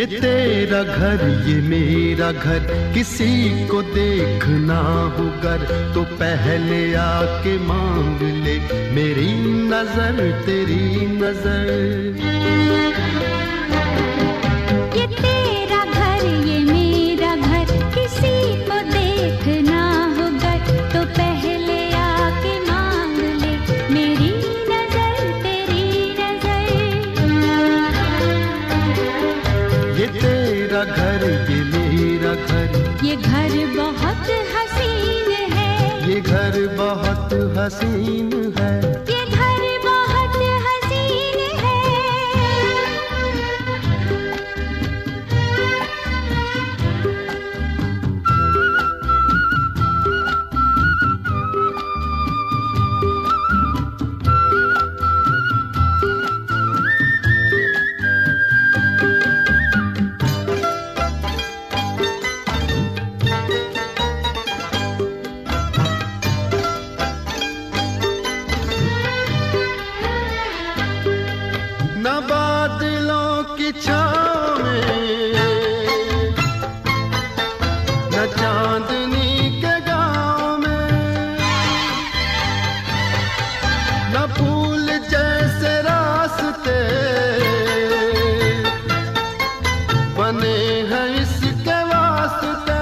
तेरा घर ये मेरा घर, किसी को देखना हो गर तो पहले आके मांग ले मेरी नजर तेरी नजर। ये तेरा घर ये मेरा घर, किसी को देखना हो गर तो पहले आके मांग ले मेरी नजर तेरी नजर। ये तेरा घर ये मेरा घर, ये घर बहुत हसीन है, ये घर बहुत हसीन है, ये घर बहुत हसीन है। न बादलों की छाँव में, न चांदनी के गाँव में, न फूल जैसे रास्ते बने हैं इसके वास्ते।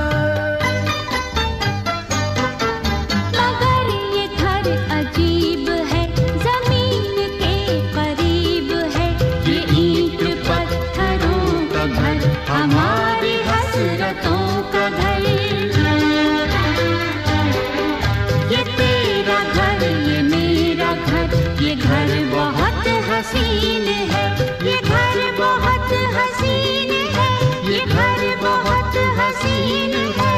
मगर ये घर अजीब है, जमीन के करीब है, ये ईंट पत्थरों का घर, हमारी हसरतों का घर। ये तेरा घर ये मेरा घर, ये घर बहुत हसीन है, ये घर बहुत हसीन है, ये घर बहुत हसीन है।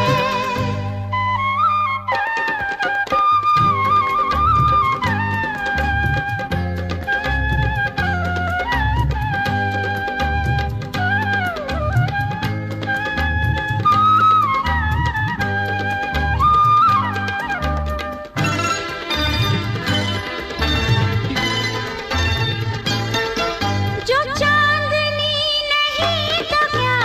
जो चांदनी नहीं तो क्या,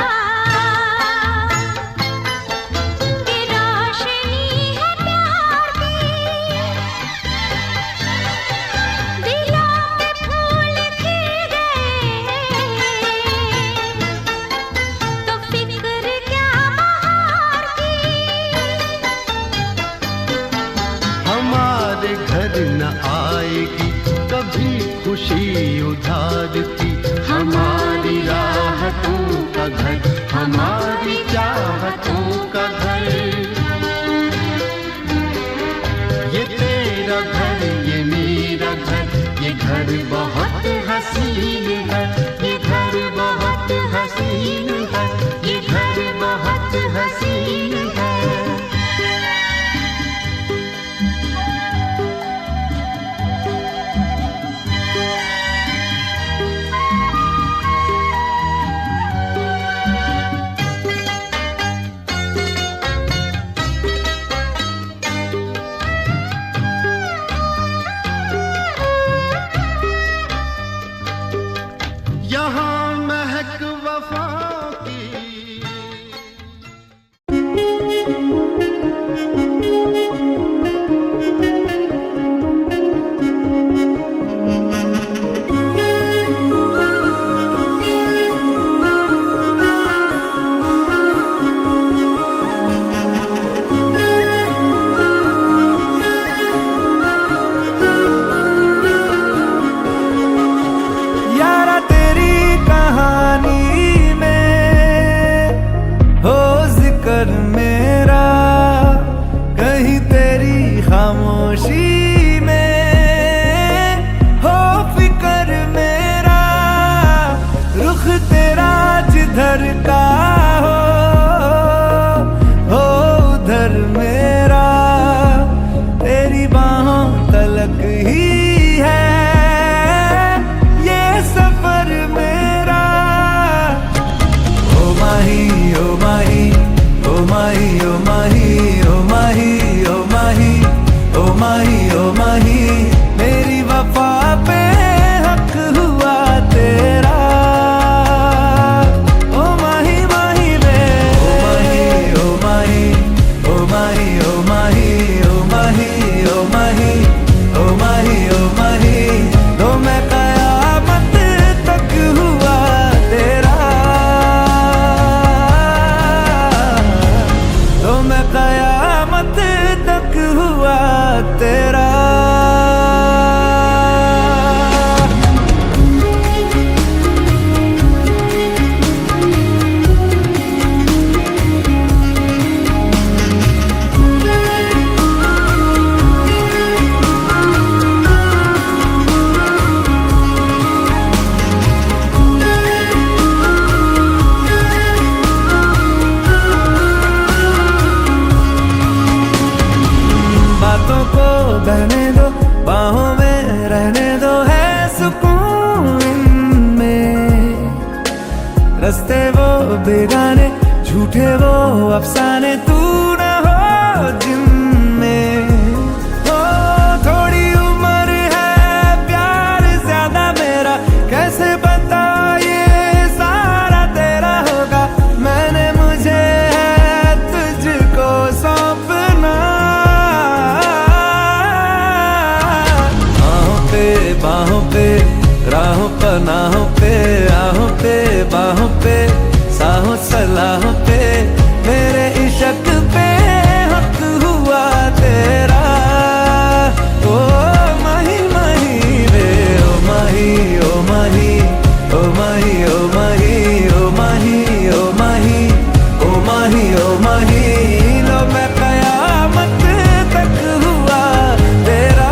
ये रोशनी है प्यार की। दिलों में फूल खिल गए तो फिक्र क्या बहार की। हमारे घर न आएगी कभी खुशी उधार की, हमारी राहतों का घर, हमारी चाहतों का घर। ये तेरा घर ये मेरा घर, ये घर बहुत हसीन है, ये घर बहुत हसीन है, ये घर बहुत हसीन है। यहाँ महक वफा की यारा तेरी कहानी में हो जिक्र मेरा, कहीं तेरी खामोशी में हो फिक्र मेरा। रुख तेरा जिधर का हो उधर मेरा, तेरी बाहों तलक ही है ये सफर मेरा। ओ माही ओ माही ओ माही ओ माही ओ माही ओ माही ओ माही ओ माही, मेरी वफा पे हक हुआ तेरा। ओ माही अफसाने तू न हो जिनमें। हो थोड़ी उम्र है प्यार ज्यादा मेरा, कैसे बता ये सारा तेरा होगा। मैंने मुझे है तुझको सौंपना, बाहों पे राहों पनाहों पे, आहों पे बाहों पे, साहों सलाहों पे, मेरे इश्क पे हक हुआ तेरा। ओ माही माही रे ओ माही ओ माही ओ माही ओ माही ओ माही ओ माही ओ माही ओ माही, लो मैं कयामत तक हुआ तेरा।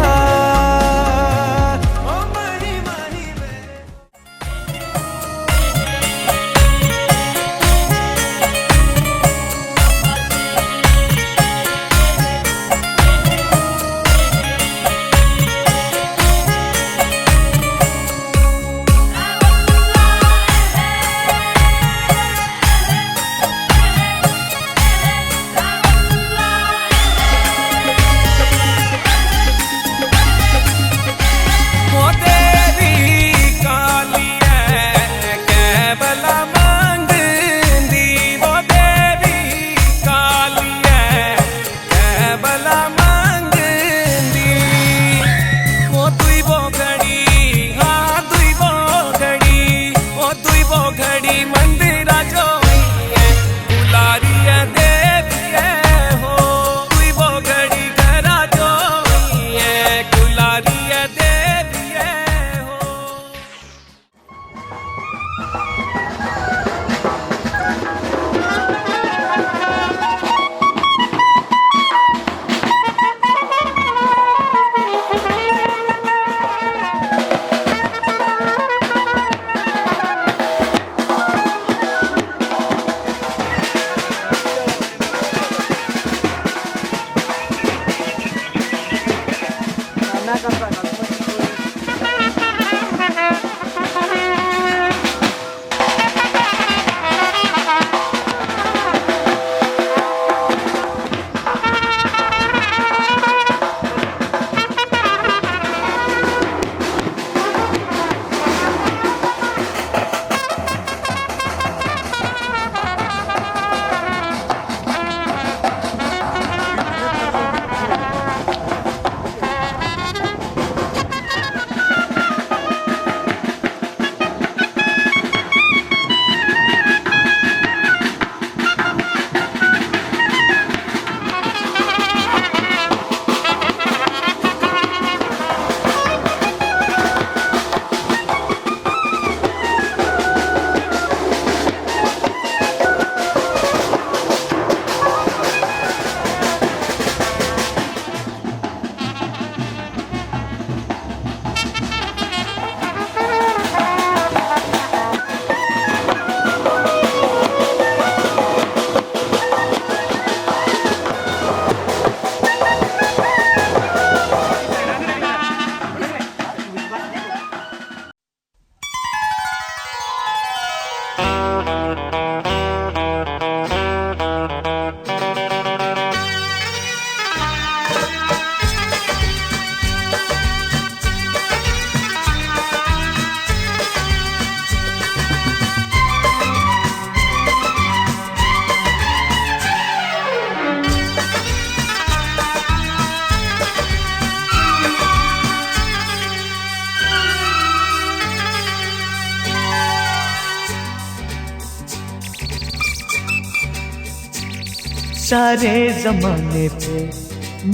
सारे जमाने पे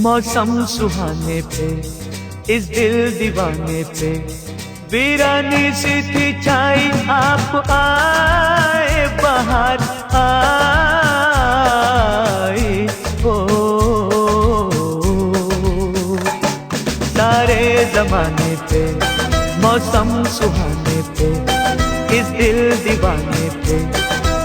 मौसम सुहाने पे इस दिल दीवाने पे वीरानी सी थी छाई आप आए बाहर आए हो। सारे जमाने पे मौसम सुहाने पे इस दिल दीवाने पे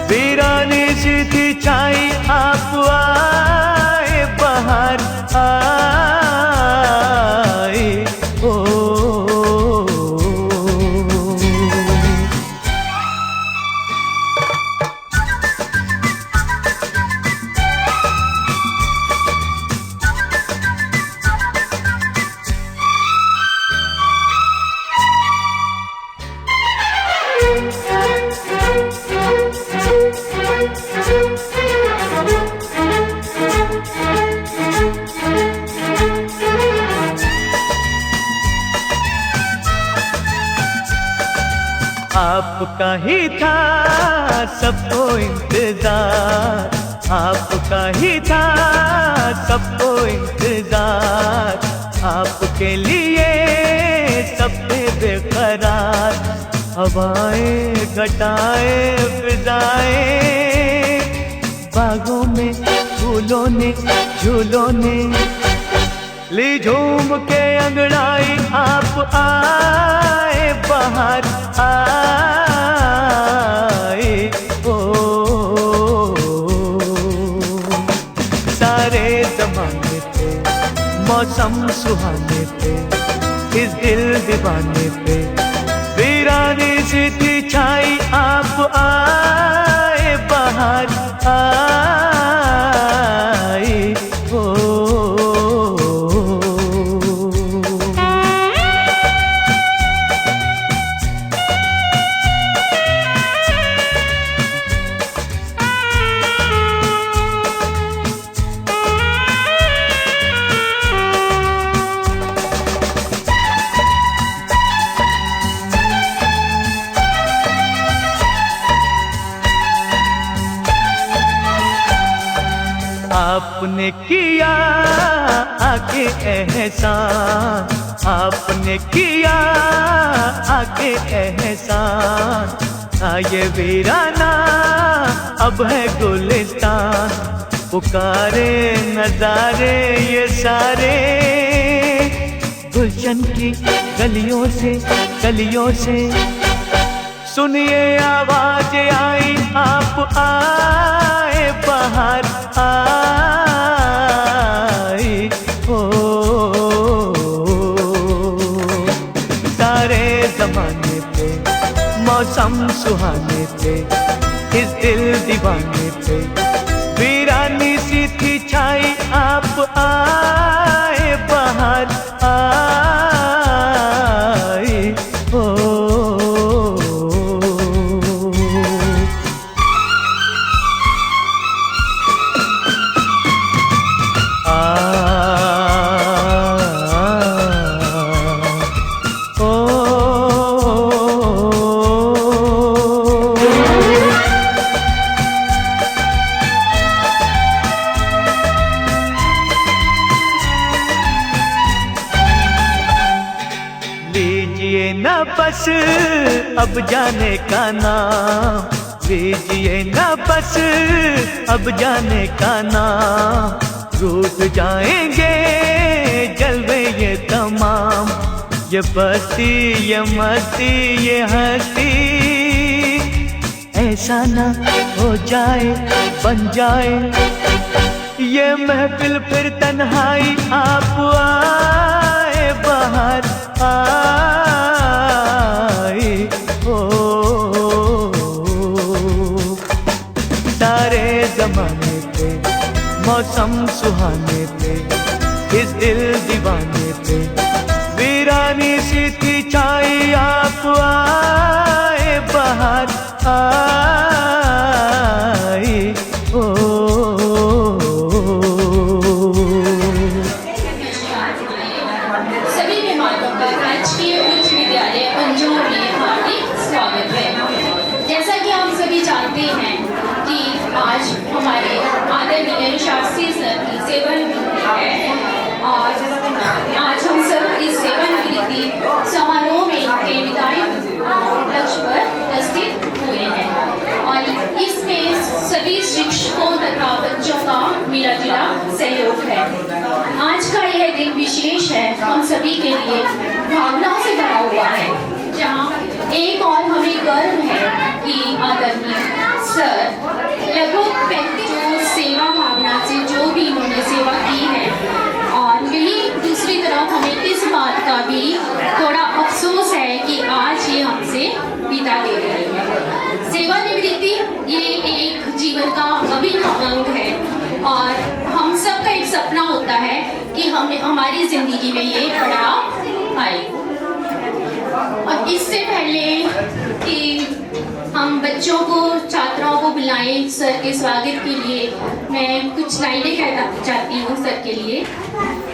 वीरानी सी थी छाई आप आए बाहर आए हो। आपका ही था सबको इंतजार, आपका ही था सबको इंतजार, आपके लिए सब पे बेकरार। हवाएं घटाएं फिजाएं, बागों में फूलों ने झूलों ने ली झूम के अंगड़ाई। आप आए बाहर आए ओ, सारे जमाने पे मौसम सुहाने पे, इस दिल दीवाने पे वीरानी सी थी छाई। आप आए बाहर आए ओ, आपने किया आके एहसान, आपने किया आके एहसान। ये वीराना अब है गुलिस्तान, पुकारे नजारे ये सारे गुलशन की गलियों से गलियों से। सुनिए आवाज आई, आप आए बाहर आए ओ, सारे जमाने पे मौसम सुहाने पे, इस दिल दीवाने पे वीरानी सी थी छाई। आप आए बाहर आए ओ, बस अब जाने का नाम, लीजिए ना बस अब जाने का नाम। रूठ जाएंगे जलवे ये तमाम, ये बस्ती ये मस्ती ये हस्ती। ऐसा ना हो जाए बन जाए ये महफिल फिर तन्हाई। आप आए बाहर आए ओ, सारे जमाने पे मौसम सुहाने पे, इस दिल दीवाने पे वीरानी सी थी छाई। आप आए बाहर आए ओ, हमारे आदरणीय शास्त्री सर की सेवानिवृत्ति है और आज हम सब इस सेवानिवृत्ति समारोह में इनके विदाई लक्ष्य पर उपस्थित हुए हैं और इसमें सभी शिक्षकों तथा बच्चों का मिला जुला सहयोग है। आज का यह दिन विशेष है, हम सभी के लिए भावनाओं से भरा हुआ है, जहाँ एक और हमें गर्व है कि आदरणीय सर लगभग 35 सेवा भावना से जो भी इन्होंने सेवा की है और यही दूसरी तरफ हमें इस बात का भी थोड़ा अफसोस है कि आज ये हमसे विदा ले रही है। सेवानिवृत्ति ये एक जीवन का अभिन्न अंग है और हम सब का एक सपना होता है कि हमें हमारी जिंदगी में ये पड़ाव आए। और इससे पहले कि हम बच्चों को छात्राओं को बुलाएं सर के स्वागत के लिए, मैं कुछ लाइनें कहना चाहती हूँ सर के लिए।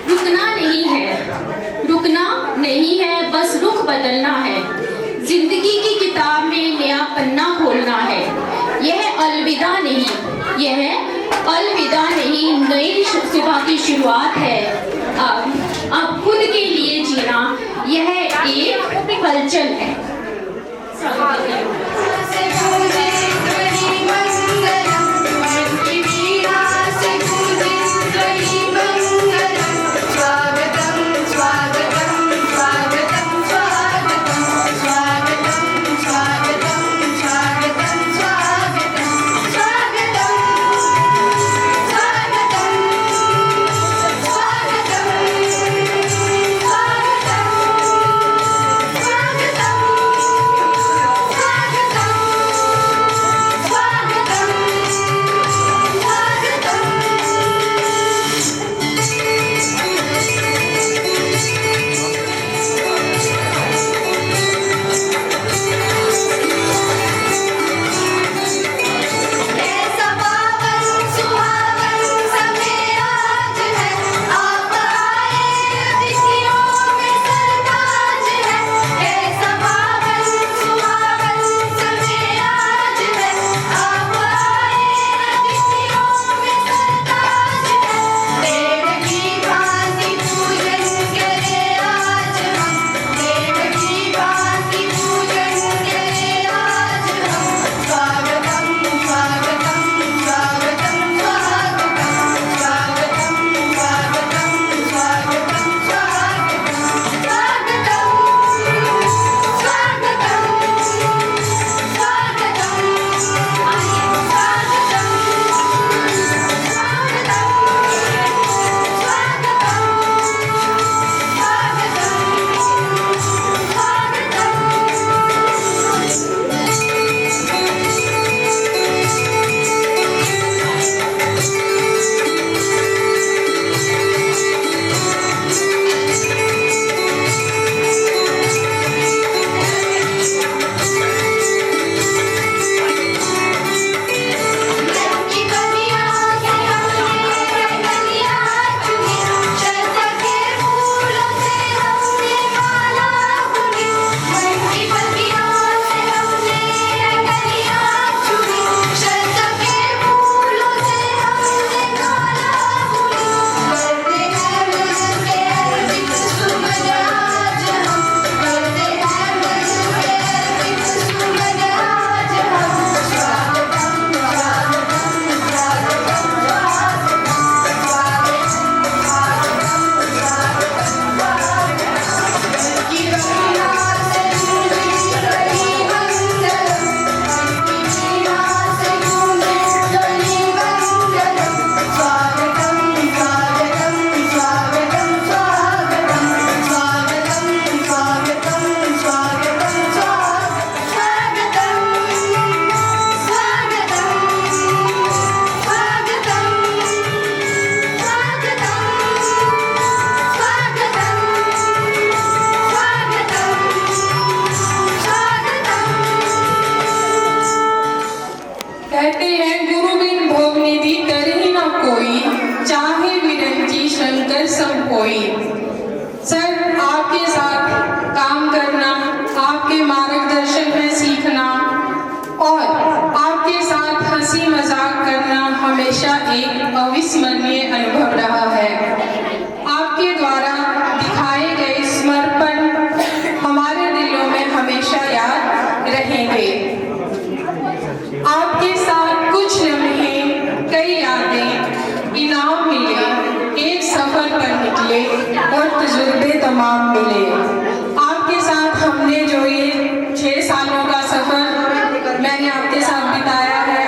रुकना नहीं है, रुकना नहीं है, बस रुख बदलना है। जिंदगी की किताब में नया पन्ना खोलना है। यह अलविदा नहीं, यह अलविदा नहीं, नई सुबह की शुरुआत है। अब खुद के लिए जीना यह एक हलचल है। सर, आपके साथ काम करना, आपके मार्गदर्शन में सीखना और आपके साथ हंसी मजाक करना हमेशा एक अविस्मरणीय अनुभव रहा है। आपके द्वारा दिखाए गए समर्पण हमारे दिलों में हमेशा याद रहेंगे। आपके साथ कुछ लम्हे, कई यादें, इनाम मिले, एक सफर पर निकले और तजुर्बे तमाम मिले। आपके साथ हमने जो ये 6 सालों का सफर मैंने आपके साथ बिताया है,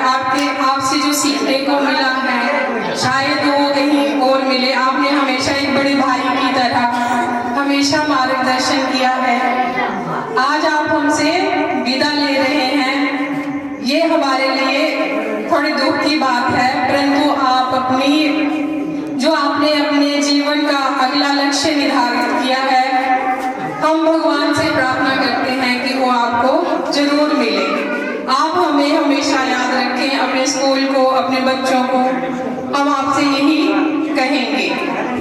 आपसे जो सीखने को मिला है शायद वो कहीं और मिले। आपने हमेशा एक बड़े भाई की तरह हमेशा मार्गदर्शन किया है। आज आप हमसे विदा ले रहे हैं, ये हमारे लिए थोड़ी दुख की बात है, परंतु आप आपने अपने जीवन का अगला लक्ष्य निर्धारित किया है, हम भगवान से प्रार्थना करते हैं कि वो आपको जरूर मिले। आप हमें हमेशा याद रखें, अपने स्कूल को, अपने बच्चों को। हम आपसे यही कहेंगे,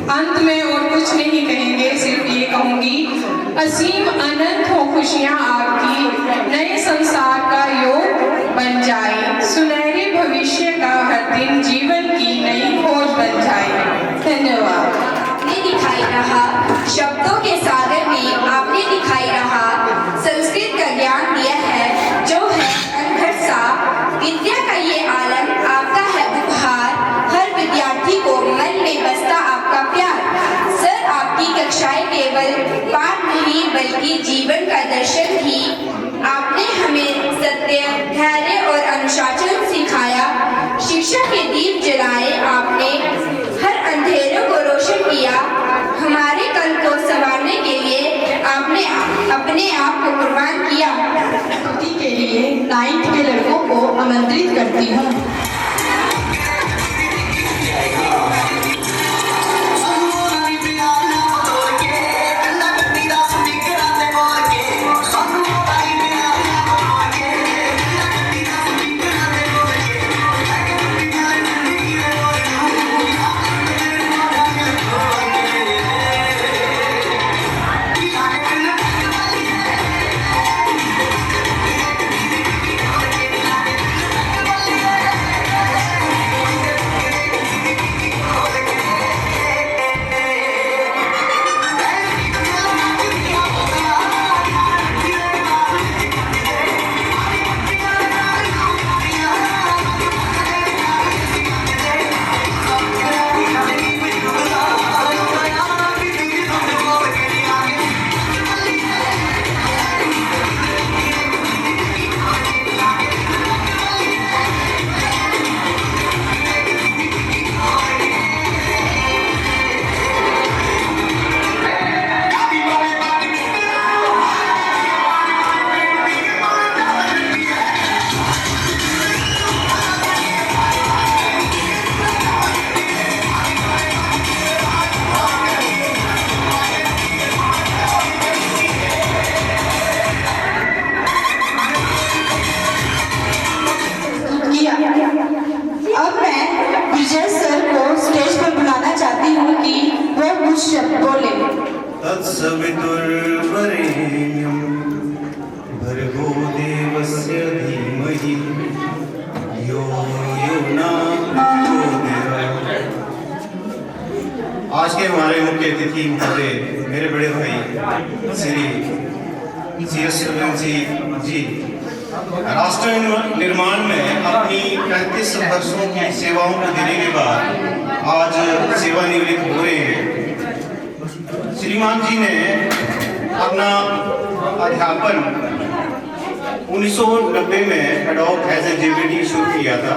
अंत में और कुछ नहीं कहेंगे, सिर्फ ये कहूँगी, असीम अनंत हो खुशियाँ आपकी नए संसार का योग बन जाए, सुनहरे भविष्य का हर दिन जीवन की नई खोज बन जाए। धन्यवाद। आपने दिखाई रहा शब्दों के सागर में, आपने दिखाई रहा संस्कृत का ज्ञान दिया है जो है अनघट सा। विद्या का ये आलम आपका है उपहार, हर विद्यार्थी को मन में बसता आपका प्यार। सर आपकी कक्षाएं केवल पाठ नहीं बल्कि जीवन का दर्शन थी। आपने हमें सत्य, धैर्य और अनुशासन सिखाया। शिक्षा के दीप जलाए आपने, हर अंधेरों को रोशन किया। हमारे कल को संवारने के लिए आपने अपने आप को कुर्बान किया। के लिए 9th के लड़कों को आमंत्रित करती हूँ। अब मैं विजय सर को स्टेज पर बुलाना चाहती हूँ कि वो कुछ शब्द बोले। तत्सवितुर्वरेण्यं भर्गो देवस्य धीमहि यो यो न प्रचोदयात्। आज के हमारे मुख्य अतिथि महोदय मेरे बड़े भाई श्री CS सूर्यवंशी जी राष्ट्र निर्माण में अपनी 35 वर्षों की सेवाओं को देने के बाद आज सेवानिवृत्त हो रहे हैं। श्रीमान जी ने अपना अध्यापन 1990 में एडॉप्ट एज ए JBT शुरू किया था।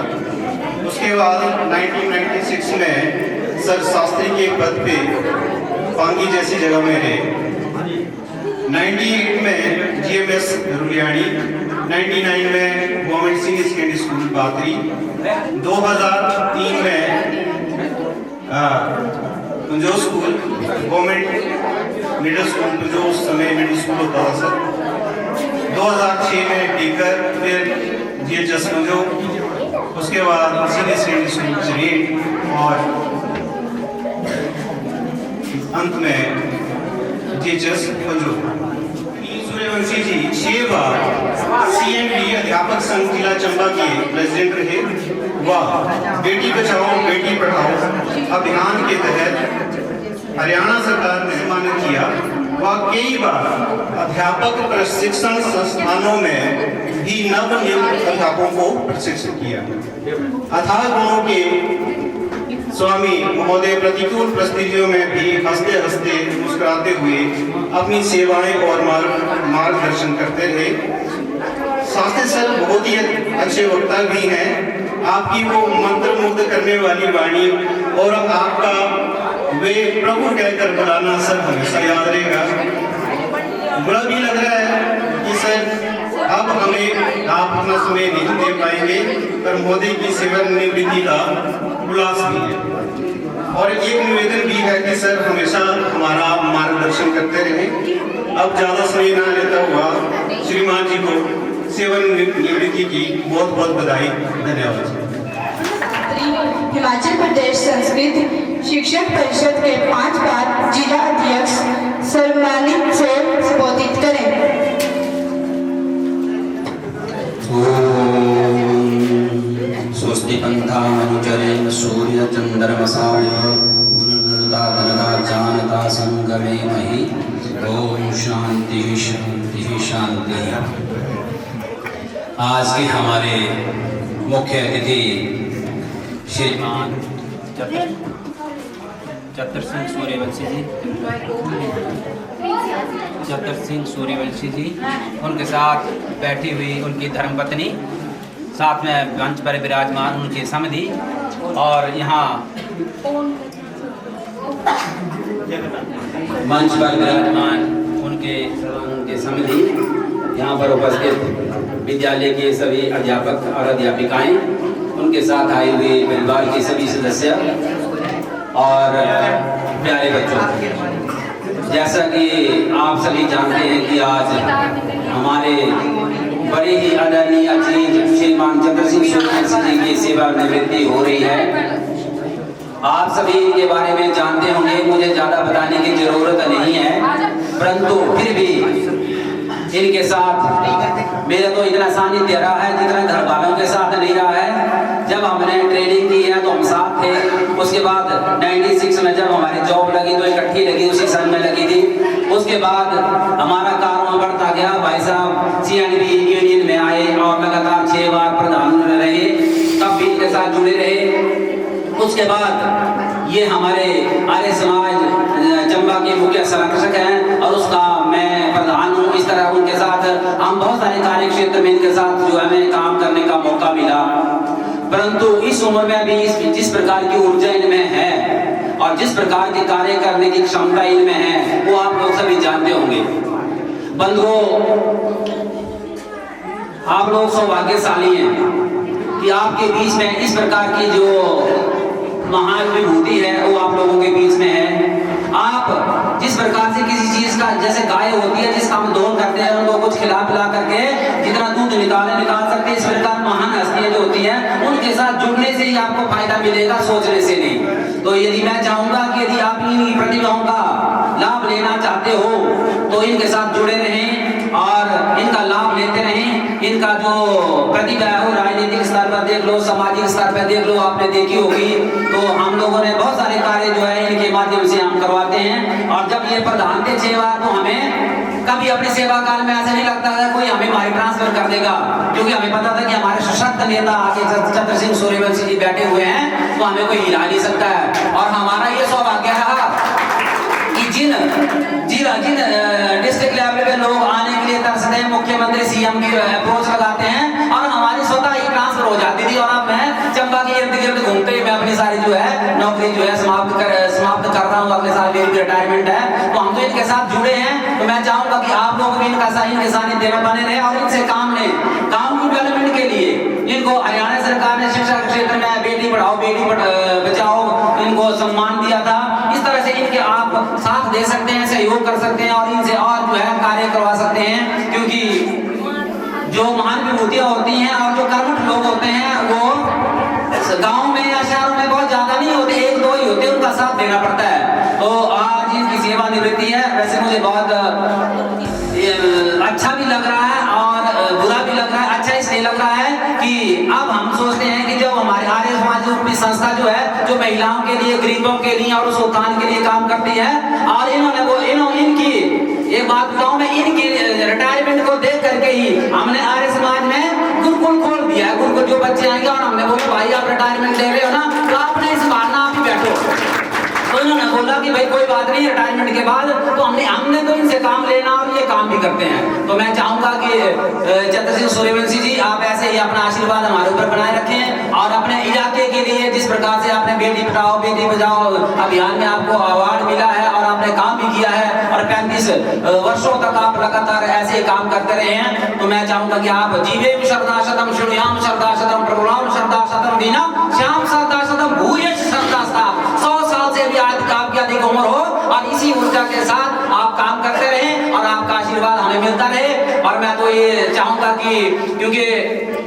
उसके बाद 1996 में सर शास्त्री के पद पे पांगी जैसी जगह में रहे। 98 में GMS रुलियाणी, 99 में गवर्नमेंट सीनियर सेकेंडरी स्कूल बातरी, 2003 में पंजो स्कूल गवर्नमेंट मिडिल स्कूल जो उस समय मिडिल स्कूल होता था सर, 2006 में टीकर, फिर GHS पंजो, उसके बाद सीनियर सेकेंडरी स्कूल चरीट और अंत में GHS पंजो। सूर्यवंशी जी 6 बार CND अध्यापक संघ जिला चंबा के प्रेसिडेंट रहे। वह बेटी बचाओ बेटी पढ़ाओ अभियान के तहत हरियाणा सरकार ने सम्मानित किया। वह कई बार अध्यापक प्रशिक्षण संस्थानों में भी नवनियुक्त अध्यापकों को प्रशिक्षित किया। अथाह गुणों के स्वामी महोदय प्रतिकूल परिस्थितियों में भी हंसते हंसते मुस्कुराते हुए अपनी सेवाएं और मार्गदर्शन करते रहे। शास्त्री सर बहुत ही अच्छे वक्ता भी हैं। आपकी वो मंत्रमुग्ध करने वाली वाणी और आपका वे प्रभु कहकर बुलाना सर हमेशा याद रहेगा। बुरा भी लग रहा है कि सर अब हमें आप अपना समय नहीं दे पाएंगे, पर मोदी की सेवानिवृत्ति का उल्लास भी है। और एक निवेदन भी है कि सर हमेशा हमारा मार्गदर्शन करते रहें। अब ज्यादा समय ना लेता हुआ श्रीमान जी को सेवानिवृत्ति की बहुत बहुत बधाई। धन्यवाद। हिमाचल प्रदेश संस्कृत शिक्षक परिषद के 5 बार जिला अध्यक्ष सम्मानित से संबोधित करें। पुनर्नता धनता जानता संगमे मही। ओम शांति शांति शांति। आज के हमारे मुख्य अतिथि श्रीमान चतर सिंह सूर्यवंशी जी, उनके साथ बैठी हुई उनकी धर्मपत्नी, साथ में मंच पर विराजमान उनकी समधि, और यहाँ मंच पर विराजमान उनके समधि, यहाँ पर उपस्थित विद्यालय के सभी अध्यापक और अध्यापिकाएं, उनके साथ आए हुए परिवार के सभी सदस्य और प्यारे बच्चों। जैसा कि आप सभी जानते हैं कि आज हमारे बड़े ही आदरणीय चीज श्रीमान चतर सिंह सूर्यवंशी जी की सेवानिवृत्ति हो रही है। आप सभी इनके बारे में जानते होंगे, मुझे ज्यादा बताने की जरूरत नहीं है, परंतु फिर भी इनके साथ मेरा तो इतना सानिध्य रहा है जितना घर वालों के साथ नहीं रहा है। जब हमने ट्रेनिंग की है तो हम साथ थे, उसके बाद 96 में जब हमारी जॉब लगी तो इकट्ठी लगी, उसी सन में लगी थी। उसके बाद हमारा कारोबार बढ़ता गया, भाई साहब CNB यूनियन में आए और लगातार 6 बार प्रधान रहे, तब भी इनके साथ जुड़े रहे। उसके बाद ये हमारे आर्य समाज चंबा के मुख्य संरक्षक हैं और उसका मैं प्रधान हूँ। इस तरह उनके साथ हम बहुत सारे कार्य क्षेत्र में इनके साथ जो हमें काम करने का मौका मिला, परंतु इस उम्र में भी जिस प्रकार की ऊर्जा इनमें है और जिस प्रकार के कार्य करने की क्षमता इनमें है वो आप लोग सभी जानते होंगे। बंधुओं, आप लोग सौभाग्यशाली हैं कि आपके बीच में इस प्रकार की जो महान विभूति है वो आप लोगों के बीच में है। आप जिस प्रकार से किसी चीज का, जैसे गाय होती है जिसका हम दोहन करते हैं, उनको कुछ खिला पिला करके जितना दूध निकाल सकते हैं, इस प्रकार महान हस्तियां जो होती हैं उनके साथ जुड़ने से ही आपको फायदा मिलेगा, सोचने से नहीं। तो यदि मैं चाहूंगा कि यदि आप इनकी प्रतिभाओं का लाभ लेना चाहते हो तो इनके साथ जुड़े रहें और इनका लाभ लेते रहें। इनका जो प्रतिभा है वो राजनीतिक स्तर पर देख लो, सामाजिक स्तर पर देख लो, आपने देखी होगी। तो हम लोगों ने बहुत सारे कार्य जो है इनके माध्यम से हम करवाते हैं। और जब ये प्रधान थे 6 बार, तो हमें कभी अपने सेवा काल में ऐसा नहीं लगता था कोई हमें माइक ट्रांसफर कर देगा, क्योंकि हमें पता था कि हमारे सशक्त नेता आगे चतर सिंह सूर्यवंशी जी बैठे हुए हैं, तो हमें कोई हिला नहीं सकता है। और हमारा ये सौभाग्य रहा कि जिन डिस्ट्रिक्ट लेवल पे लोग आने के लिए तरसते हैं, मुख्यमंत्री CM की अप्रोच लगाते हैं और हमारी स्वतः ही ट्रांसफर हो जाती थी। और अब मैं चंबा के इर्द गिर्द घूमते ही मैं अपनी सारी जो है नौकरी जो है समाप्त कर रहा हूँ। अगले साल मेरी रिटायरमेंट है, तो हम तो इनके साथ जुड़े हैं। तो मैं चाहूंगा कि आप लोग भी इनके सानिध्य में बने रहे और इनसे काम लें, गाँव की डेवलपमेंट के लिए। इनको हरियाणा सरकार ने शिक्षा के क्षेत्र में बेटी पढ़ाओ बेटी बचाओ इनको सम्मान दिया था। इस तरह से इनके आप साथ दे सकते हैं, सहयोग कर सकते हैं और इनसे और जो है कार्य करवा सकते हैं, क्योंकि जो महान विभूतियां होती हैं और जो कर्मठ लोग होते हैं वो गांव में या शहरों में बहुत ज्यादा नहीं होते, 1-2 ही होते, उनका साथ देना पड़ता है। तो आज इनकी सेवानिवृत्ति है। वैसे मुझे बहुत अच्छा भी लग रहा है और बुरा भी लग रहा है। अच्छा इसलिए लग रहा है कि अब हम सोचते हैं कि जब हमारे आर्य समाज रूपी संस्था जो है, जो महिलाओं के लिए, गरीबों के लिए और उस उत्थान के लिए काम करती है, और इनकी एक बात बताऊं मैं, इनकी रिटायरमेंट को देख करके ही हमने आर्य समाज में गुरुकुल खोल दिया है। गुरुकुल जो बच्चे आएंगे और हमने बोला भाई आप रिटायरमेंट ले रहे हो ना, तो आपने इस बार आप ही बैठो। तो इन्होंने बोला कि भाई कोई बात नहीं, रिटायरमेंट के बाद तो हमने तो इनसे काम लेना और ये काम भी करते हैं। तो मैं चाहूंगा कि चतर सिंह सूर्यवंशी जी आप ऐसे ही अपना आशीर्वाद हमारे ऊपर बनाए रखें और अपने इलाके के लिए जिस प्रकार से आपने बेटी पढ़ाओ बेटी बचाओ अभियान में आपको अवार्ड मिला है और आपने काम भी किया है और 35 वर्षों तक आप लगातार ऐसे ही काम करते रहे हैं। तो मैं चाहूंगा कि आप जीवेम शरदाशतम शृणुयाम शरदाशतम प्रभुराम शरदाशतम दीना श्याम शरदाशतम भूयश शरदास्ता। 100 साल से भी आपकी अधिक उम्र हो और इसी ऊर्जा के साथ आप काम करते रहें और आपका आशीर्वाद हमें मिलता रहे। और मैं तो ये चाहूंगा कि क्योंकि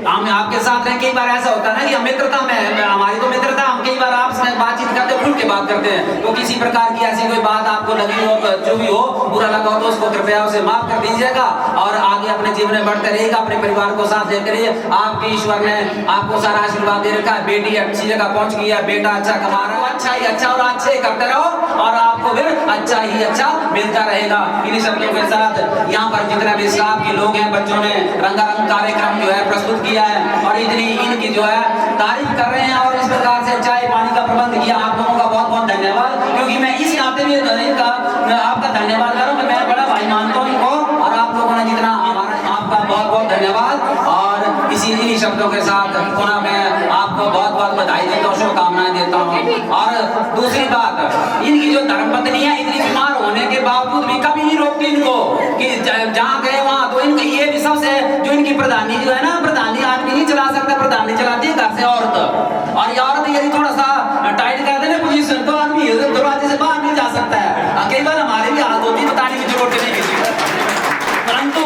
हम आपके साथ रहे, कई बार ऐसा होता है ना कि मित्रता में हमारी तो मित्रता, हम कई बार आपसे बातचीत करते खुल के बात करते हैं। तो किसी प्रकार की ऐसी कोई बात आपको लगी हो, जो भी हो, बुरा लगा हो तो उसको कृपया उसे माफ कर दीजिएगा और आगे अपने जीवन में बढ़ते रहेगा, अपने परिवार को साथ लेते रहिए। आपके ईश्वर ने आपको सारा आशीर्वाद दे रखा है, बेटी अच्छी जगह पहुंच गई है, बेटा अच्छा कमा रहा है। अच्छा ही अच्छा और अच्छे करते रहो और आपको फिर अच्छा ही अच्छा मिलता रहेगा। इन्हीं शब्दों के साथ यहाँ पर जितने भी स्टाफ के लोग हैं, बच्चों ने रंगारंग कार्यक्रम जो है प्रस्तुत किया है और इतनी इनकी जो है तारीफ कर रहे हैं और इस प्रकार से चाय पानी का प्रबंध किया। आप लोगों का बहुत बहुत धन्यवाद, क्योंकि मैं इस नाते में आपका धन्यवाद करूँ कि मैं बड़ा भाई मानता हूँ इनको और आप लोगों ने जितना आपका बहुत बहुत धन्यवाद। और इन्हीं शब्दों के साथ पुनः मैं आपको बहुत बहुत बधाई देता हूँ, शुभकामनाएं देता हूँ। और दूसरी बात, इनकी जो धर्मपत्नी है इतनी बीमार होने के बावजूद भी कभी नहीं रोकती इनको कि जहाँ गए वहाँ, तो इनकी ये भी सबसे जो इनकी प्रधानी जो है ना, प्रधानी आदमी नहीं चला सकता, प्रधानी चलाती है घर से औरत। और ये औरत यदि थोड़ा सा टाइट कर दे ना पोजीशन, तो आदमी दरवाजे से बाहर नहीं जा सकता है। कई बार हमारे भी हालत होती है, बताने की जरूरत नहीं किसी, परंतु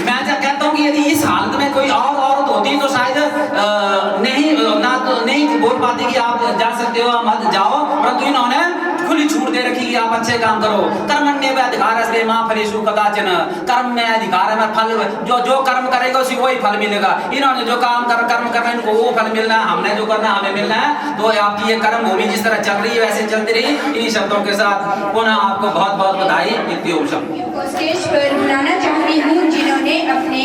मैं कहता हूँ कि यदि इस हालत में कोई और औरत होती तो शायद नहीं बोल पाती कि आप जा सकते हो मत जाओ, परंतु इन्होंने खुली छूट दे रखी कि आप अच्छे काम करो। कर्मण्य में अधिकार है मां फलेषु कदाचन, कर्म में अधिकार है मैं फल, जो कर्म करेगा उसी को ही फल मिलेगा। इन्होंने जो कर्म करना इनको वो फल मिलना है, हमने जो करना हमें मिलना है। तो आपकी ये कर्म भूमि जिस तरह चल रही है वैसे चलती रही। इन्हीं शब्दों के साथ पुनः आपको बहुत बहुत बधाई। स्टेज पर बुलाना चाहती हूँ जिन्होंने अपने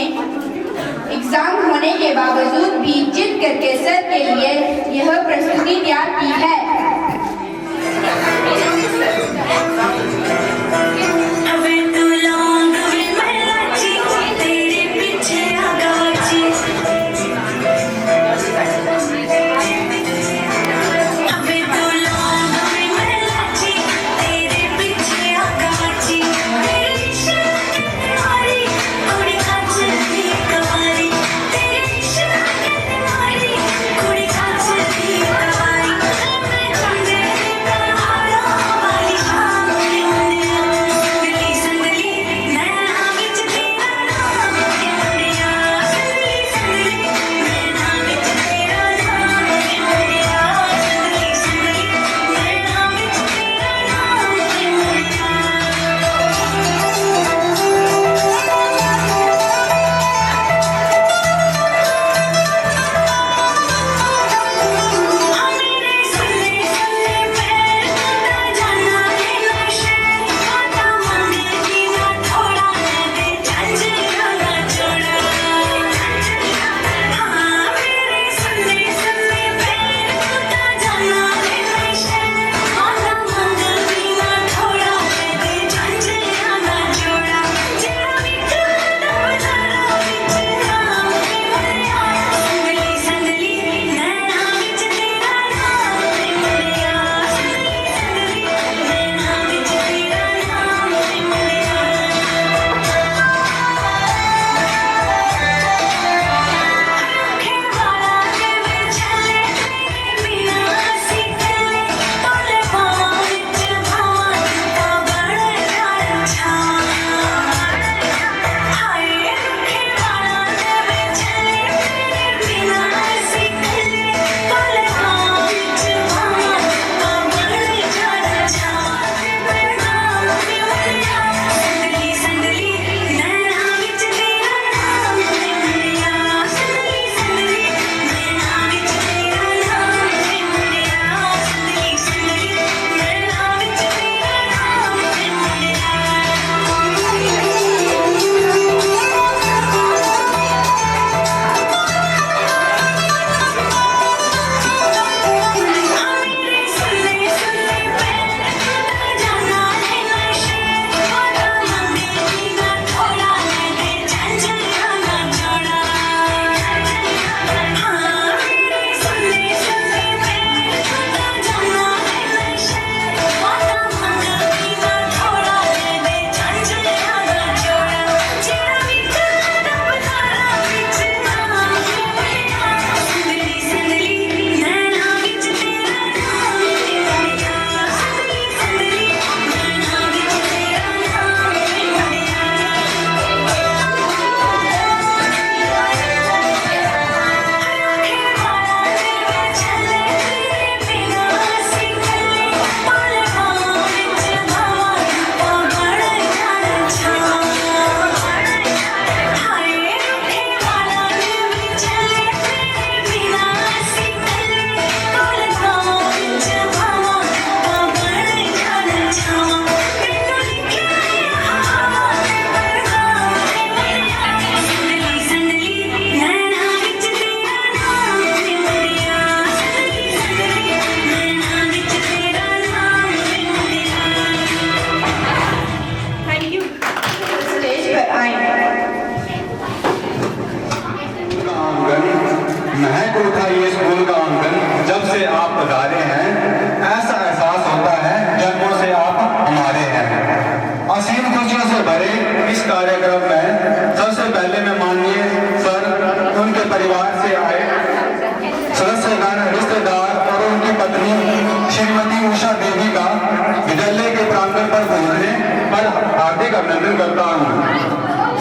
एग्जाम होने के बावजूद भी जिद करके सर के लिए यह प्रस्तुति तैयार की है।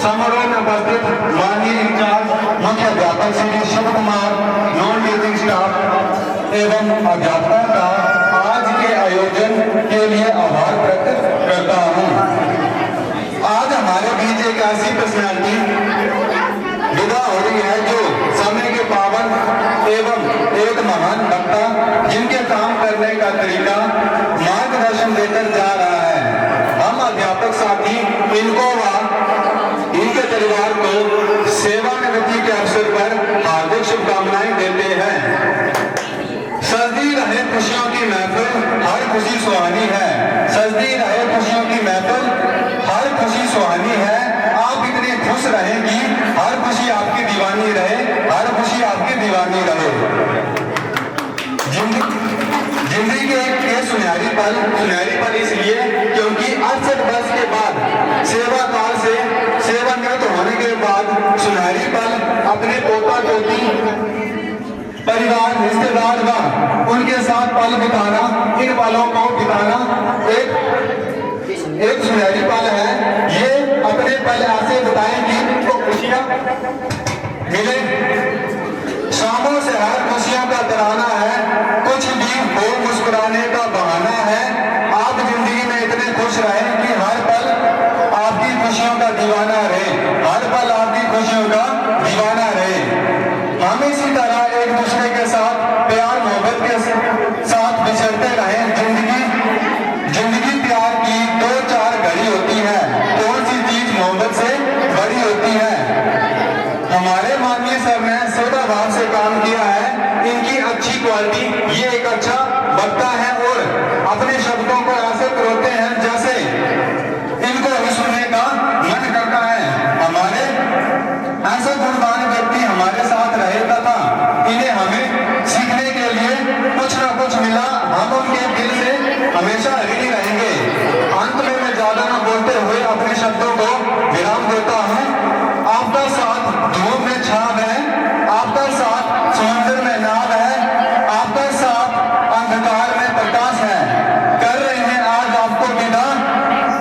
समारोह में उपस्थित माननीय इंचार्ज मुख्य अध्यापक Shri Shiv Kumar, non teaching staff एवं अध्यापकों का आज के आयोजन के लिए आभार प्रकट करता हूँ। आज हमारे बीच एक ऐसी पर्सनैलिटी विदा हो रही है जो समय के पाबंद एवं एक महान वक्ता जिनके काम करने का तरीका मार्गदर्शन देकर जा रहा है। हम अध्यापक साथी इनको व इनके परिवार को सेवानिवृत्ति के अवसर पर हार्दिक शुभकामनाएं देते हैं। सजदी रहे खुशियों की महफिल, हर खुशी सुहानी है। सजदी रहे खुशियों की महफिल, हर खुशी सुहानी है। आप इतने खुश रहें कि हर खुशी आपकी दीवानी रहे, हर खुशी आपकी दीवानी रहे। जिंदगी के सुनहरी पल इसलिए क्योंकि 68 वर्ष के बाद सेवा काल से सेवानिवृत्त होने के बाद सुनहरी पल अपने पोता पोती परिवार रिश्तेदार व उनके साथ पल बिताना, इन पलों को बिताना एक सुनहरी पल है। ये अपने पल ऐसे बिताएं कि उनको खुशियां मिले। शामों से हर खुशियों का तराना है, कुछ भी हो मुस्कुराने का बहाना है। आप जिंदगी में इतने खुश रहें कि हर पल आपकी खुशियों का दीवाना रहे, हर पल आपकी खुशियों का दीवाना रहे। हम इसी तरह एक दूसरे के साथ प्यार मोहब्बत के साथ बिछड़ते रहें। जिंदगी प्यार की 2-4 घड़ी होती है, कौन सी चीज मोहब्बत से बड़ी होती है। हमारे माननीय सर ने सेवा भाव से काम किया है। इनकी अच्छी क्वालिटी, ये एक अच्छा वक्ता है और अपने शब्दों को ऐसे परोते हैं जैसे इनको ही सुनने का मन करता है। हमारे ऐसे गुणवान व्यक्ति हमारे साथ रहे तथा इन्हें हमें सीखने के लिए कुछ न कुछ मिला। हम उनके दिल से हमेशा ऋणी रहेंगे। अंत में मैं ज्यादा न बोलते हुए अपने शब्दों को विराम देता हूँ। आपका साथ धूप में छाव है, आपका साथ समुद्र में नाव है, आपका साथ अंधकार में प्रकाश है। कर रहे हैं आज आपको विदा,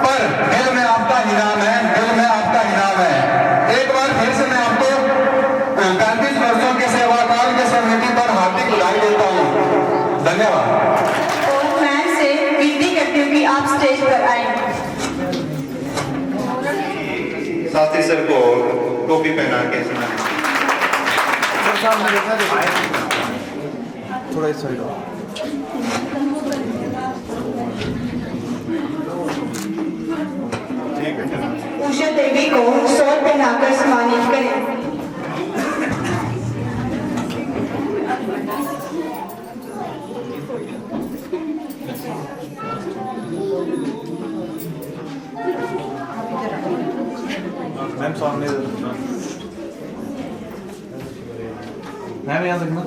पर दिल में आपका इनाम है, दिल में आपका इनाम है। एक बार फिर से मैं आपको 35 वर्षों के सेवा काल के स्मृति पर हार्दिक बधाई देता हूँ। धन्यवाद। और मैं से विनती करती हूँ कि आप स्टेज पर आए। साथी सर को टोपी पहना के थोड़ा इस साइड उषा देवी को शॉल पहनाकर सम्मानित करें। मैम सामने मैम यहाँ देखना।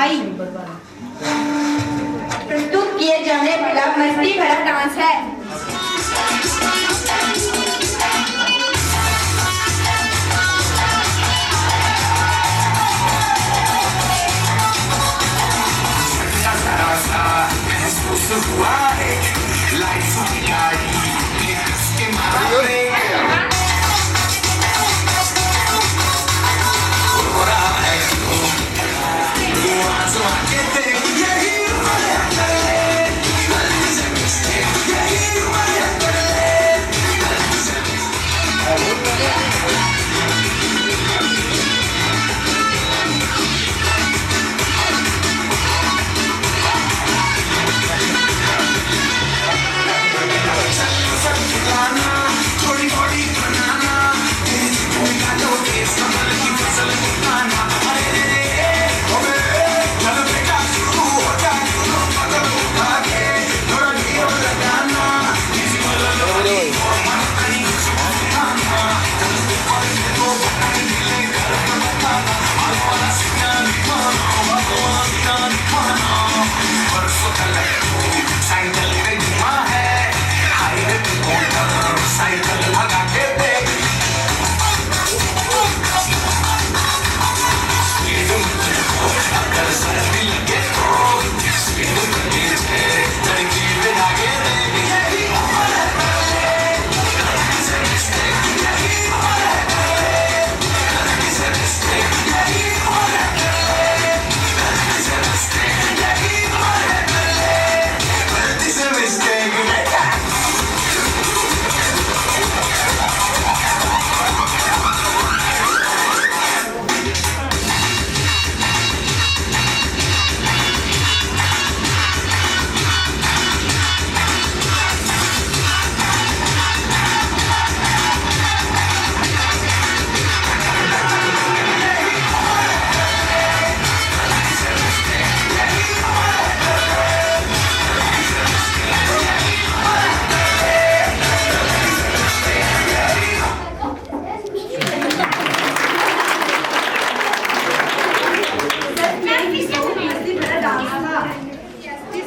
हलवाई प्रस्तुत किए जाने वाला मस्ती भरा डांस है।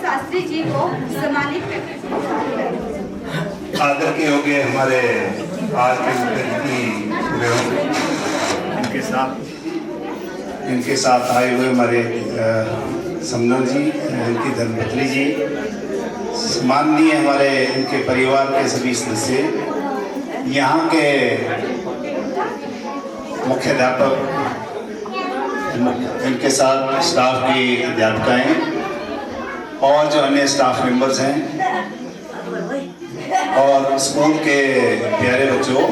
शास्त्री जी को सम्मानित आदर के योग्य हमारे आज के इनके साथ आए हुए हमारे समनल जी, इनकी धर्मपत्नी जी, माननीय हमारे इनके परिवार के सभी सदस्य, यहाँ के मुख्याध्यापक, इनके साथ स्टाफ की अध्यापिकाएं और जो अन्य स्टाफ मेंबर्स हैं और स्कूल के प्यारे बच्चों,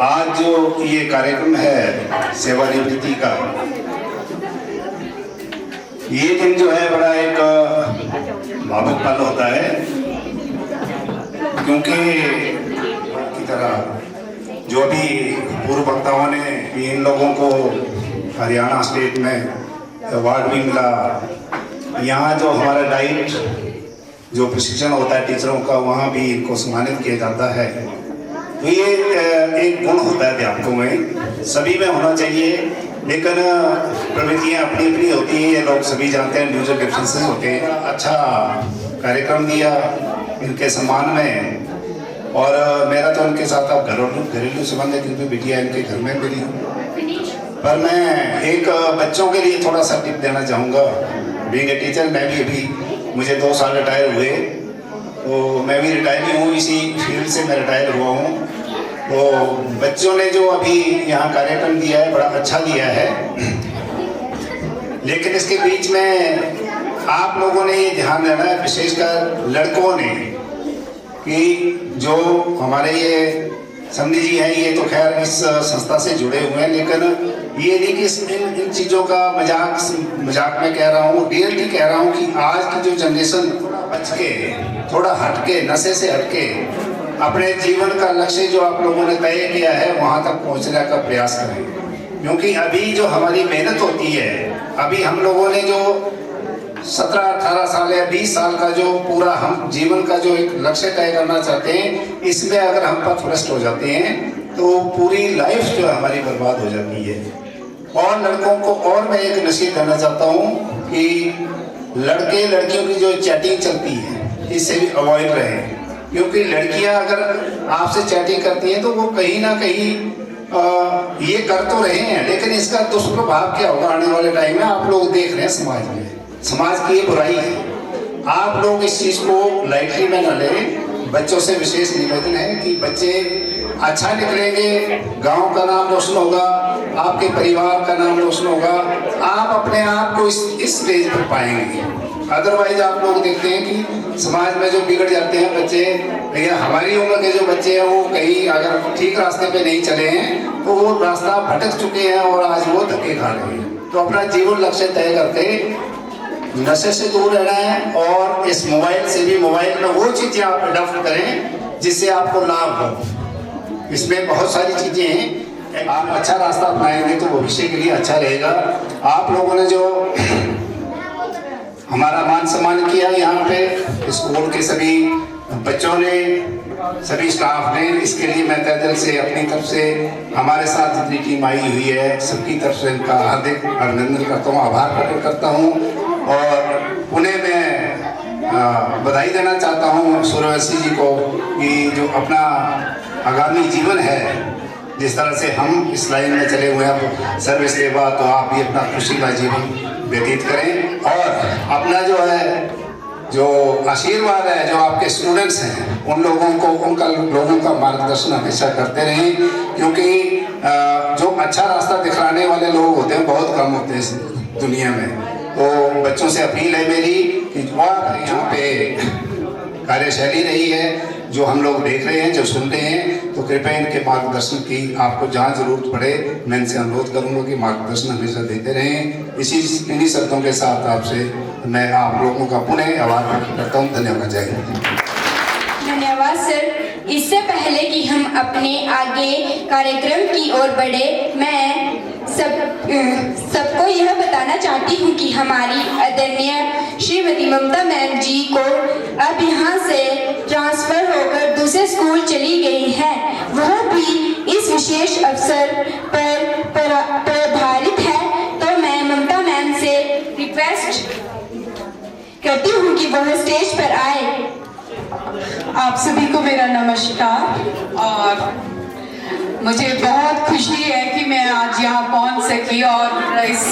आज जो ये कार्यक्रम है सेवानिवृत्ति का, ये दिन जो है बड़ा एक भावुक पल होता है, क्योंकि की तरह जो भी पूर्व वक्ताओं ने इन लोगों को हरियाणा स्टेट में अवार्ड भी मिला, यहाँ जो हमारा डाइट जो प्रशिक्षण होता है टीचरों का, वहाँ भी इनको सम्मानित किया जाता है। तो ये एक गुण होता है अध्यापकों में, सभी में होना चाहिए, लेकिन प्रवृत्तियाँ अपनी अपनी होती हैं, ये लोग सभी जानते हैं, इंडिविजुअल डिफरेंसेस होते हैं। अच्छा कार्यक्रम दिया इनके सम्मान में, और मेरा तो इनके साथ अब घरेलू संबंध है क्योंकि बिटिया इनके घर में मिली, पर मैं एक बच्चों के लिए थोड़ा सा टिप देना चाहूँगा। बीइंग ए टीचर, मैं भी अभी मुझे 2 साल रिटायर हुए, तो मैं भी रिटायर ही हूँ, इसी फील्ड से मैं रिटायर हुआ हूँ। तो बच्चों ने जो अभी यहाँ कार्यक्रम दिया है बड़ा अच्छा दिया है, लेकिन इसके बीच में आप लोगों ने ये ध्यान देना है, विशेषकर लड़कों ने, कि जो हमारे ये समझी जी हैं, ये तो खैर इस संस्था से जुड़े हुए हैं, लेकिन ये नहीं कि इन चीज़ों का मजाक में कह रहा हूँ, रियली कह रहा हूँ कि आज की जो जनरेशन बच के, थोड़ा हटके, नशे से हटके अपने जीवन का लक्ष्य जो आप लोगों ने तय किया है वहाँ तक पहुँचने का प्रयास करें। क्योंकि अभी जो हमारी मेहनत होती है, अभी हम लोगों ने जो 17-18 साल या 20 साल का जो पूरा हम जीवन का जो एक लक्ष्य तय करना चाहते हैं, इसमें अगर हम पथभ्रष्ट हो जाते हैं तो पूरी लाइफ जो हमारी बर्बाद हो जाती है। और लड़कों को और मैं एक नसीहत करना चाहता हूँ कि लड़के लड़कियों की जो चैटिंग चलती है इससे भी अवॉइड रहें, क्योंकि लड़कियां अगर आपसे चैटिंग करती हैं तो वो कहीं ना कहीं ये कर तो रहे हैं, लेकिन इसका दुष्प्रभाव क्या होगा आने वाले टाइम में आप लोग देख रहे हैं समाज में। समाज की ये बुराई है, आप लोग इस चीज़ को लाइटली में न लें। बच्चों से विशेष निवेदन है कि बच्चे अच्छा निकलेंगे, गांव का नाम रोशन होगा, आपके परिवार का नाम रोशन होगा, आप अपने आप को इस स्टेज पर पाएंगे। अदरवाइज आप लोग देखते हैं कि समाज में जो बिगड़ जाते हैं बच्चे, या हमारी उम्र के जो बच्चे हैं वो कहीं अगर ठीक रास्ते पे नहीं चले हैं तो वो रास्ता भटक चुके हैं और आज वो धक्के खा रहे हैं। तो अपना जीवन लक्ष्य तय करके नशे से दूर रहना है, और इस मोबाइल से भी, मोबाइल में वो चीज़ें आप अडॉप्ट करें जिससे आपको लाभ हो। इसमें बहुत सारी चीज़ें हैं, आप अच्छा रास्ता अपनाएंगे तो भविष्य के लिए अच्छा रहेगा। आप लोगों ने जो हमारा मान सम्मान किया यहाँ पे, स्कूल के सभी बच्चों ने, सभी स्टाफ ने, इसके लिए मैं तहे दिल से अपनी तरफ से, हमारे साथ जितनी टीम आई हुई है सबकी तरफ से इनका हार्दिक अभिनंदन करता हूँ, आभार प्रकट करता हूँ। और उन्हें मैं बधाई देना चाहता हूँ सूर्यवंशी जी को कि जो अपना आगामी जीवन है, जिस तरह से हम इस लाइन में चले हुए हैं सर्विस के बाद, तो आप भी अपना खुशीला जीवन व्यतीत करें और अपना जो है, जो आशीर्वाद है, जो आपके स्टूडेंट्स हैं उन लोगों को, लोगों का मार्गदर्शन हमेशा करते रहें, क्योंकि जो अच्छा रास्ता दिखलाने वाले लोग होते हैं बहुत कम होते हैं इस दुनिया में। तो बच्चों से अपील है मेरी कि जो यहाँ पे कार्यशैली रही है, जो हम लोग देख रहे हैं, जो सुन रहे हैं, तो कृपया इनके मार्गदर्शन की आपको जहाँ जरूरत पड़े मैं इनसे अनुरोध करूँगा कि मार्गदर्शन हमेशा देते रहें। इन्हीं शब्दों के साथ आपसे मैं आप लोगों का पुनः आभार प्रकट करता हूँ। धन्यवाद। जय हिंद। धन्यवाद सर। इससे पहले कि हम अपने आगे कार्यक्रम की ओर बढ़े, मैं सबको यह बताना चाहती हूँ कि हमारी आदरणीय श्रीमती ममता मैम जी को अब यहाँ से ट्रांसफर होकर दूसरे स्कूल चली गई हैं। वह भी इस विशेष अवसर पर प्रभारित है, तो मैं ममता मैम से रिक्वेस्ट करती हूँ कि वह स्टेज पर आए। आप सभी को मेरा नमस्कार, और मुझे बहुत खुशी है कि मैं आज यहाँ पहुँच सकी और इस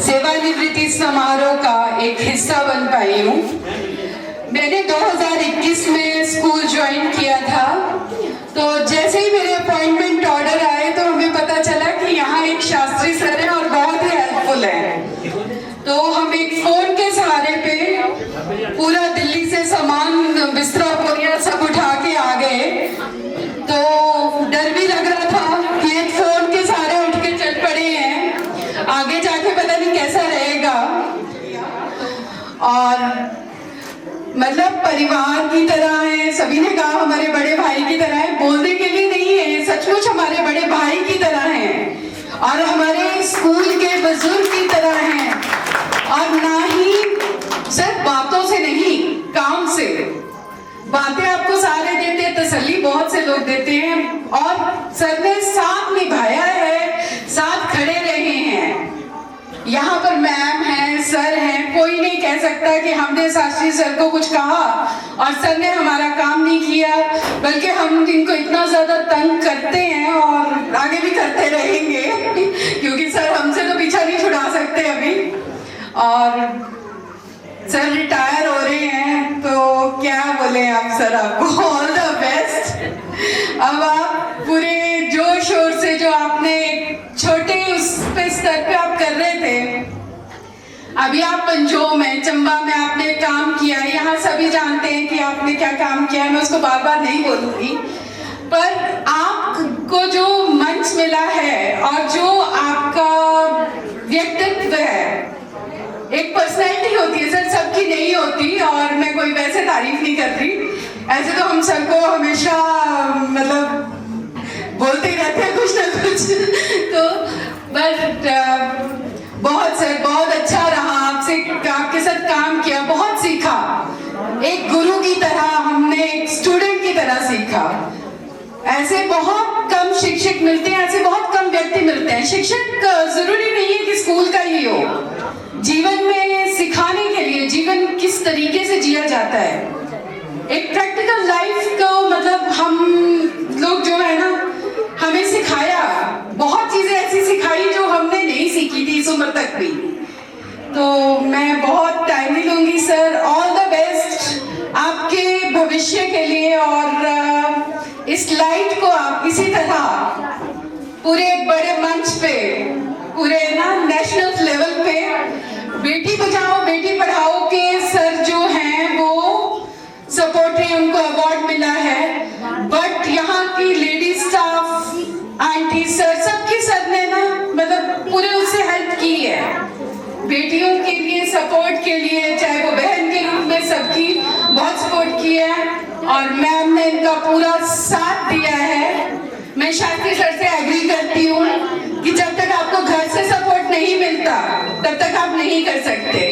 सेवानिवृत्ति समारोह का एक हिस्सा बन पाई हूँ। मैंने 2021 में स्कूल ज्वाइन किया था, तो जैसे ही मेरे अपॉइंटमेंट ऑर्डर आए तो हमें पता चला कि यहाँ एक शास्त्री सर है और बहुत ही हेल्पफुल है। तो हम एक फोन के सहारे पे पूरा दिल्ली से सामान, बिस्तरा, बोरिया सब उठा के आ गए। तो डर भी लग रहा था कि एक फोन के सहारे उठ के चल पड़े हैं, आगे जाके पता नहीं कैसा रहेगा। और मतलब परिवार की तरह है, सभी ने कहा हमारे बड़े भाई की तरह है, बोलने के लिए नहीं है, सचमुच हमारे बड़े भाई की तरह हैं और हमारे स्कूल के बुजुर्ग की तरह हैं। और ना ही सिर्फ बातों से नहीं, काम से। बातें आपको सारे देते हैं, तसल्ली बहुत से लोग देते हैं, और सर ने साथ निभाया है, साथ खड़े रहे हैं। यहाँ पर मैम हैं, सर हैं, कोई नहीं कह सकता कि हमने शास्त्री सर को कुछ कहा और सर ने हमारा काम नहीं किया, बल्कि हम इनको इतना ज्यादा तंग करते हैं और आगे भी करते रहेंगे क्योंकि सर हमसे तो पीछा नहीं छुड़ा सकते अभी। और सर रिटायर हो रहे हैं, तो क्या बोले आप सर, आपको ऑल द बेस्ट। अब आप पूरे जोर शोर से जो आपने छोटे उस पे स्तर पे आप कर रहे थे, अभी आप पंजों में, चंबा में आपने काम किया, यहाँ सभी जानते हैं कि आपने क्या काम किया है, मैं उसको बार बार नहीं बोलूंगी। पर आपको जो मंच मिला है और जो आपका व्यक्तित्व है, एक पर्सनैलिटी होती है सर, सबकी नहीं होती, और मैं कोई वैसे तारीफ नहीं कर रही, ऐसे तो हम सबको हमेशा मतलब बोलते ही रहते हैं कुछ ना कुछ तो बट बहुत सर, बहुत अच्छा रहा आपसे, आपके साथ काम किया, बहुत सीखा, एक गुरु की तरह हमने एक स्टूडेंट की तरह सीखा। ऐसे बहुत कम शिक्षक मिलते हैं, ऐसे बहुत कम व्यक्ति मिलते हैं। शिक्षक जरूरी नहीं है कि स्कूल का ही हो, जीवन में सिखाने के लिए जीवन किस तरीके से जिया जाता है, एक प्रैक्टिकल लाइफ को मतलब हम लोग जो है ना हमें सिखाया, बहुत चीजें ऐसी सिखाई जो हमने नहीं सीखी थी इस उम्र तक भी। तो मैं बहुत टाइम नहीं लूंगी सर, ऑल द बेस्ट आपके भविष्य के लिए, और इस लाइट को आप इसी तरह पूरे एक बड़े मंच पे, पूरे ना नेशनल लेवल पे बेटी बचाओ बेटी पढ़ाओ के सर जो हैं वो सपोर्टरी, उनको अवार्ड मिला है, बट यहाँ की लेडी स्टाफ, आंटी सर, सबकी सर ने ना मतलब पूरे उससे हेल्प की है बेटियों के लिए, सपोर्ट के लिए, चाहे वो बहन के रूप में सबकी बहुत सपोर्ट की है, और मैम ने इनका पूरा साथ दिया है। मैं शास्त्री सर से एग्री करती हूँ कि जब तक आपको घर से सपोर्ट नहीं मिलता तब तक आप नहीं कर सकते।